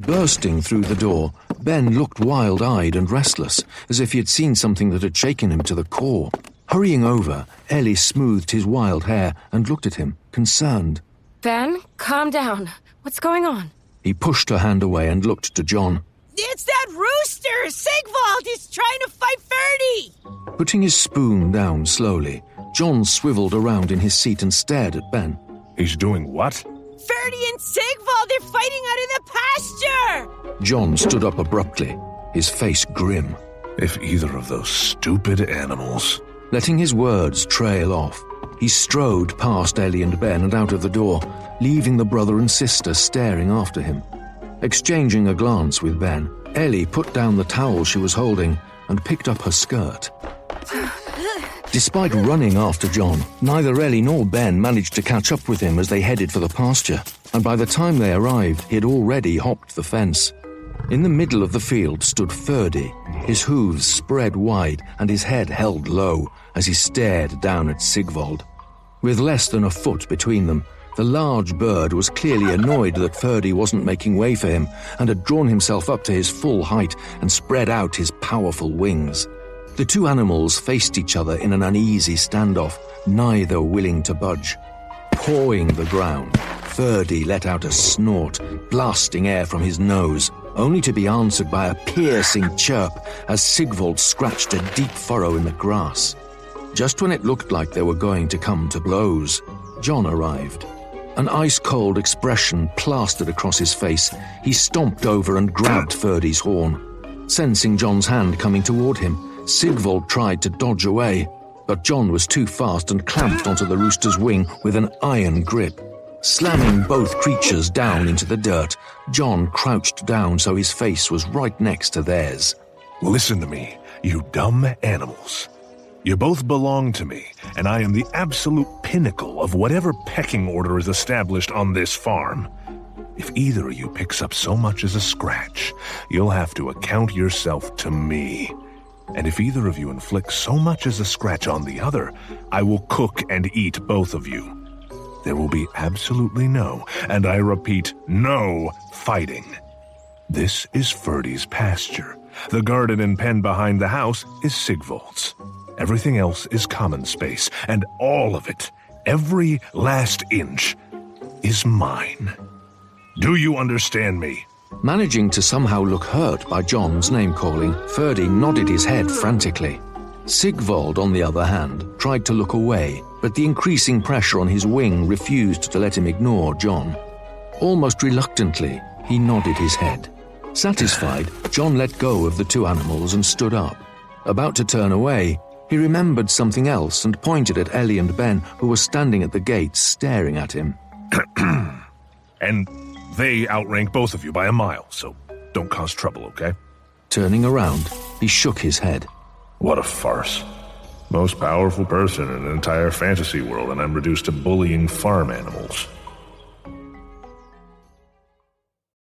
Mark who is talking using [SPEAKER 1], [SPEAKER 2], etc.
[SPEAKER 1] Bursting through the door, Ben looked wild-eyed and restless, as if he had seen something that had shaken him to the core. Hurrying over, Ellie smoothed his wild hair and looked at him, concerned.
[SPEAKER 2] Ben, calm down. What's going on?
[SPEAKER 1] He pushed her hand away and looked to John.
[SPEAKER 3] It's that rooster! Sigvald is trying to fight Ferdy!
[SPEAKER 1] Putting his spoon down slowly, John swiveled around in his seat and stared at Ben.
[SPEAKER 4] He's doing what?
[SPEAKER 3] Ferdy and Sigvald are fighting out in the pasture!
[SPEAKER 1] John stood up abruptly, his face grim.
[SPEAKER 4] If either of those stupid animals...
[SPEAKER 1] Letting his words trail off, he strode past Ellie and Ben and out of the door, leaving the brother and sister staring after him. Exchanging a glance with Ben, Ellie put down the towel she was holding and picked up her skirt. Despite running after John, neither Ellie nor Ben managed to catch up with him as they headed for the pasture, and by the time they arrived, he had already hopped the fence. In the middle of the field stood Ferdy, his hooves spread wide and his head held low as he stared down at Sigvald. With less than a foot between them, the large bird was clearly annoyed that Ferdy wasn't making way for him and had drawn himself up to his full height and spread out his powerful wings. The two animals faced each other in an uneasy standoff, neither willing to budge. Pawing the ground, Ferdy let out a snort, blasting air from his nose, only to be answered by a piercing chirp as Sigvald scratched a deep furrow in the grass. Just when it looked like they were going to come to blows, John arrived. An ice-cold expression plastered across his face. He stomped over and grabbed Ferdy's horn. Sensing John's hand coming toward him, Sigvald tried to dodge away, but John was too fast and clamped onto the rooster's wing with an iron grip. Slamming both creatures down into the dirt, John crouched down so his face was right next to theirs.
[SPEAKER 4] Listen to me, you dumb animals. You both belong to me, and I am the absolute pinnacle of whatever pecking order is established on this farm. If either of you picks up so much as a scratch, you'll have to account yourself to me. And if either of you inflicts so much as a scratch on the other, I will cook and eat both of you. There will be absolutely no, and I repeat, no fighting. This is Ferdy's pasture. The garden and pen behind the house is Sigvald's. Everything else is common space, and all of it, every last inch, is mine. Do you understand me?
[SPEAKER 1] Managing to somehow look hurt by John's name-calling, Ferdy nodded his head frantically. Sigvald, on the other hand, tried to look away, but the increasing pressure on his wing refused to let him ignore John. Almost reluctantly, he nodded his head. Satisfied, John let go of the two animals and stood up. About to turn away, he remembered something else and pointed at Ellie and Ben, who were standing at the gates staring at him.
[SPEAKER 4] And they outrank both of you by a mile, so don't cause trouble, okay?
[SPEAKER 1] Turning around, he shook his head.
[SPEAKER 4] What a farce. Most powerful person in an entire fantasy world, and I'm reduced to bullying farm animals.